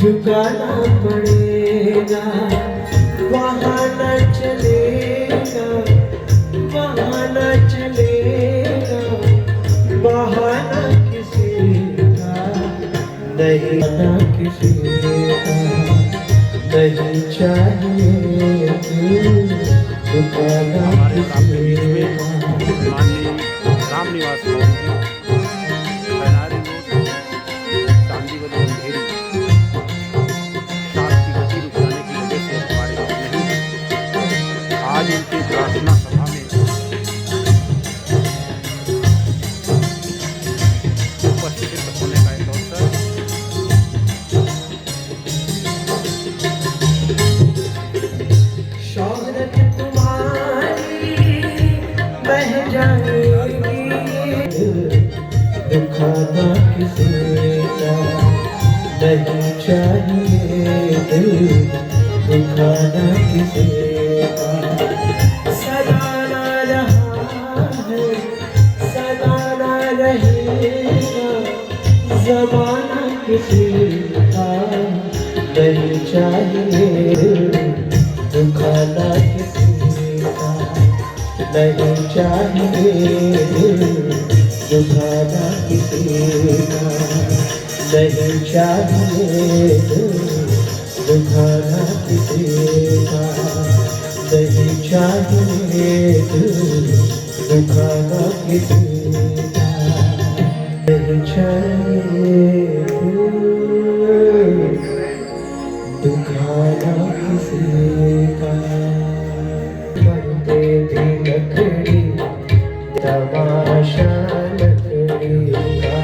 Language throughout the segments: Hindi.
झुकाना पड़ेगा, वहाँ न चलेगा, वहाँ न चलेगा, बहाना किसी का नहीं, ना किसी का नहीं चाहिए, झुकाना किसी का। माननीय राम निवास चांदी वाली अंधेरी सांस की गति रुक जाने की वजह से हमारे नहीं है। आज उनकी प्रार्थना सभा में उपस्थित होने का एक अवसर शौहरत तुम्हारी बह जाएगी, दुखाना किसी का नहीं चाहिए, दिल दुखाना किसी का। सदाना रहा है, सदाना रहेगा, ज़माना किसी का नहीं चाहिए, दुखाना किसी का नहीं चाहिए, दुखाना किसी का नहीं चाहिए, दुखाना किसी का नहीं चाहिए, दुखाना किसी का नहीं चाहिए, दुखाना किसी का। बनते भी लकड़ी तमाशा लकड़ी का,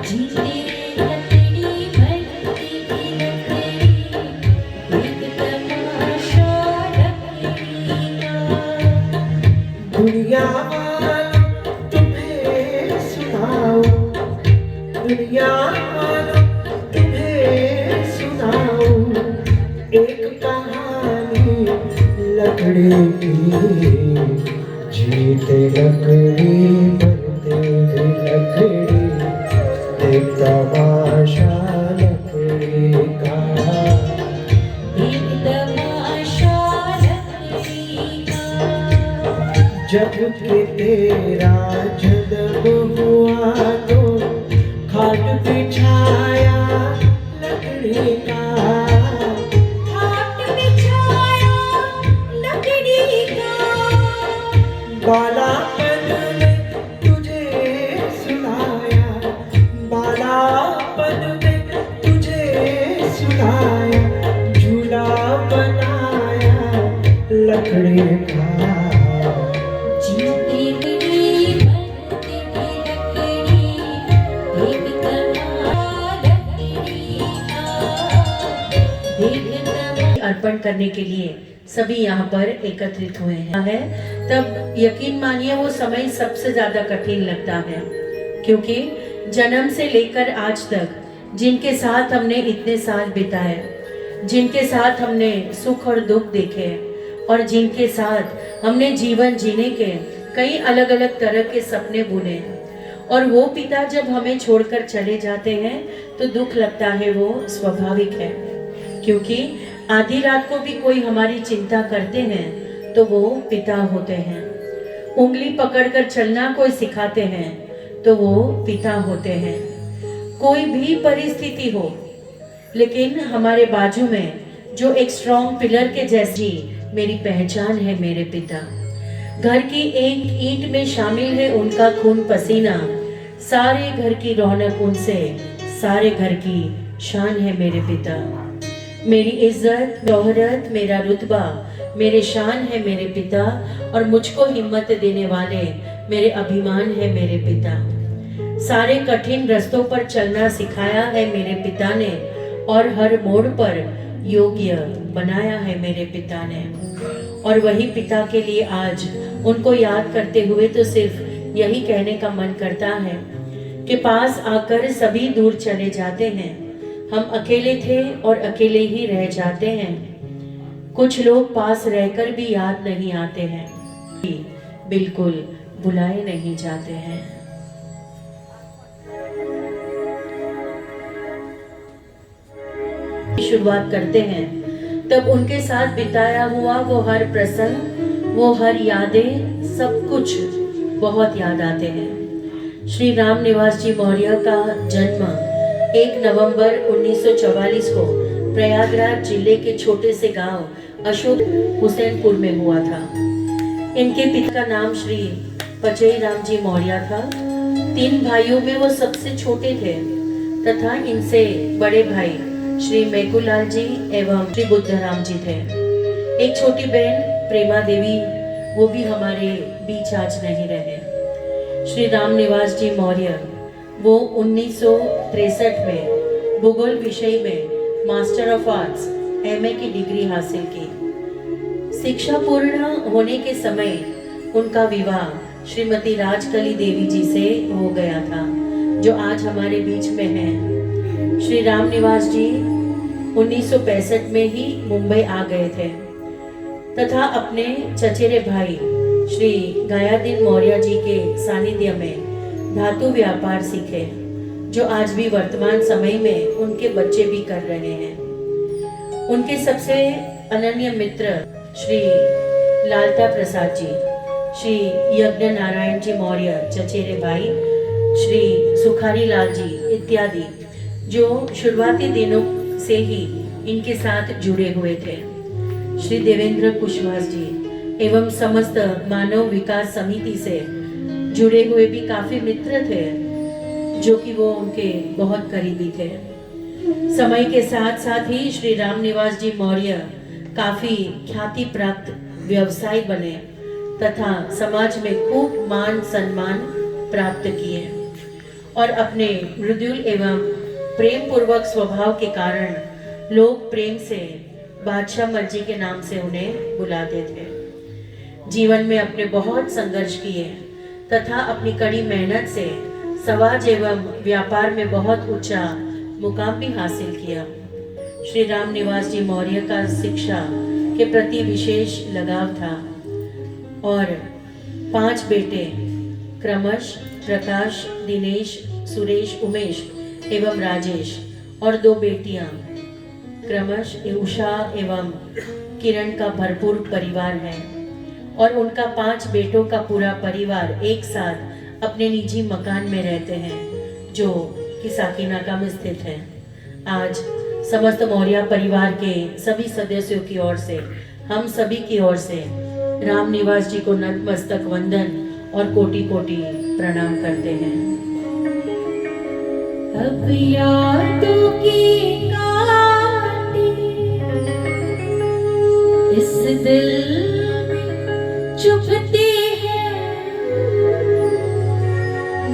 जीते लकड़ी बनती भी लकड़ी, एक तमाशा लकड़ी का। दुनिया वालों तुम्हें सुनाओ, दुनिया वालों तुम्हें सुनाओ, एक कहानी लकड़ी की, जीते लकड़ी बनते भी लकड़ी, एक तमाशा लकड़ी का, एक तमाशा लकड़ी का। जब के तेरा जन्म हुआ तो खाट बिछाया लकड़ी का, खाट बिछाया लकड़ी का। बालापन में तुझे सुनाया, बालापन में तुझे सुनाया, झूला बनाया लकड़ी का, जीते लकड़ी बनती भी लकड़ी, एक तमाशा लकड़ी का। एक तमाशा अर्पण करने के लिए सभी यहाँ पर एकत्रित हुए हैं, तब यकीन मानिए वो समय सबसे ज्यादा कठिन लगता है, क्योंकि जन्म से लेकर आज तक जिनके साथ हमने इतने साल बिताए, जिनके साथ हमने सुख और दुख देखे, और जिनके साथ हमने जीवन जीने के कई अलग अलग तरह के सपने बुने, और वो पिता जब हमें छोड़कर चले जाते हैं तो दुख लगता है, वो स्वाभाविक है। क्योंकि आधी रात को भी कोई हमारी चिंता करते हैं तो वो पिता होते हैं, उंगली पकड़कर चलना कोई सिखाते हैं तो वो पिता होते हैं। कोई भी परिस्थिति हो, लेकिन हमारे बाजू में जो एक स्ट्रॉन्ग पिलर के जैसी मेरी पहचान है मेरे पिता। घर की एक ईंट में शामिल है उनका खून पसीना, सारे घर की रौनक उनसे, सारे घर की शान है मेरे पिता। मेरी इज्जत, शोहरत, मेरा रुतबा, मेरे शान है मेरे पिता, और मुझको हिम्मत देने वाले मेरे अभिमान है मेरे पिता। सारे कठिन रास्तों पर चलना सिखाया है मेरे पिता ने, और हर मोड़ पर योग्य बनाया है मेरे पिता ने। और वही पिता के लिए आज उनको याद करते हुए तो सिर्फ यही कहने का मन करता है कि पास आकर सभी दूर चले जाते हैं, हम अकेले थे और अकेले ही रह जाते हैं। कुछ लोग पास रहकर भी याद नहीं आते हैं, बिल्कुल बुलाए नहीं जाते हैं। शुरुआत करते हैं तब उनके साथ बिताया हुआ वो हर प्रसंग, वो हर यादें, सब कुछ बहुत याद आते हैं। श्री राम निवास जी मौर्य का जन्म 1 नवंबर 1944 को प्रयागराज जिले के छोटे से गांव अशोक हुसैनपुर में हुआ था। इनके पिता का नाम श्री पचई राम जी मौर्य था। 3 भाइयों में वो सबसे छोटे थे तथा इनसे बड़े भाई श्री मेकुलाल जी एवं श्री बुद्धराम जी थे। एक छोटी बहन प्रेमा देवी, वो भी हमारे बीच आज नहीं रहे। श्री राम निवास जी मौर्य वो 1963 में भूगोल विषय में मास्टर ऑफ आर्ट्स एमए की डिग्री हासिल की। शिक्षा पूर्ण होने के समय उनका विवाह श्रीमती राजकली देवी जी से हो गया था, जो आज हमारे बीच में है। श्री राम निवास जी 1965 में ही मुंबई आ गए थे तथा अपने चचेरे भाई श्री गायादीन मौर्य जी के सानिध्य में धातु व्यापार सीखे, जो आज भी वर्तमान समय में उनके बच्चे भी कर रहे हैं। उनके सबसे अनन्य मित्र श्री लालता प्रसाद जी, श्री यज्ञ नारायण जी मौर्य चचेरे भाई, श्री सुखारी लाल जी इत्यादि, जो शुरुआती दिनों से ही इनके साथ जुड़े हुए थे। श्री देवेंद्र कुशवाहा जी एवं समस्त मानव विकास समिति से जुड़े हुए भी काफी मित्र थे, जो कि वो उनके बहुत करीबी थे। समय के साथ साथ ही श्री राम निवास जी मौर्य काफी ख्याति प्राप्त व्यवसायी बने तथा समाज में खूब मान सम्मान प्राप्त किए और अपने मृदुल एवं प्रेम पूर्वक स्वभाव के कारण लोग प्रेम से बादशाह मर्जी के नाम से उन्हें बुलाते थे। जीवन में अपने बहुत संघर्ष किए तथा अपनी कड़ी मेहनत से समाज एवं व्यापार में बहुत ऊंचा मुकाम भी हासिल किया। श्री राम निवास जी मौर्य का शिक्षा के प्रति विशेष लगाव था और 5 बेटे क्रमश प्रकाश, दिनेश, सुरेश, उमेश एवं राजेश और 2 बेटियां क्रमश उषा एवं किरण का भरपूर परिवार है और उनका 5 बेटों का पूरा परिवार एक साथ अपने निजी मकान में रहते हैं, जो कि साकीनाका में स्थित है। आज समस्त मौर्य परिवार के सभी सदस्यों की ओर से, हम सभी की ओर से राम निवास जी को नतमस्तक वंदन और कोटि कोटि प्रणाम करते हैं। अब यादों की कांटे इस दिल में चुभती है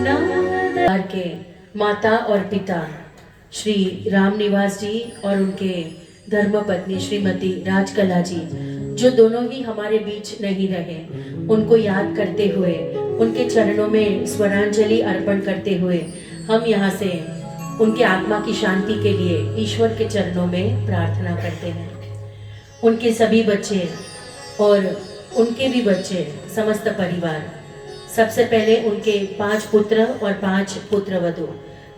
नाम के माता और पिता श्री राम निवास जी और उनके धर्मपत्नी श्रीमती राजकला जी, जो दोनों ही हमारे बीच नहीं रहे, उनको याद करते हुए, उनके चरणों में स्वरांजलि अर्पण करते हुए हम यहाँ से उनके आत्मा की शांति के लिए ईश्वर के चरणों में प्रार्थना करते हैं। उनके सभी बच्चे और उनके भी बच्चे, समस्त परिवार, सबसे पहले उनके 5 पुत्र और 5 पुत्रवधू,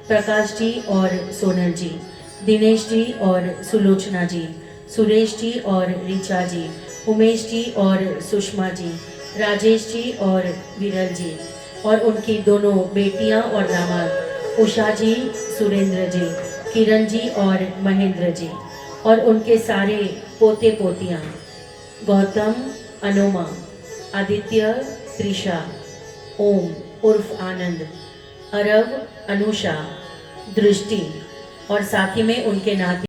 प्रकाश जी और सोनल जी, दिनेश जी और सुलोचना जी, सुरेश जी और ऋचा जी, उमेश जी और सुषमा जी, राजेश जी और विरल जी और उनकी दोनों बेटियां और दामाद उषा जी, सुरेंद्र जी, किरण जी और महेंद्र जी और उनके सारे पोते पोतियां गौतम, अनुमा, आदित्य, त्रिशा, ओम उर्फ आनंद, अरब, अनुषा, दृष्टि और साथ ही में उनके नाती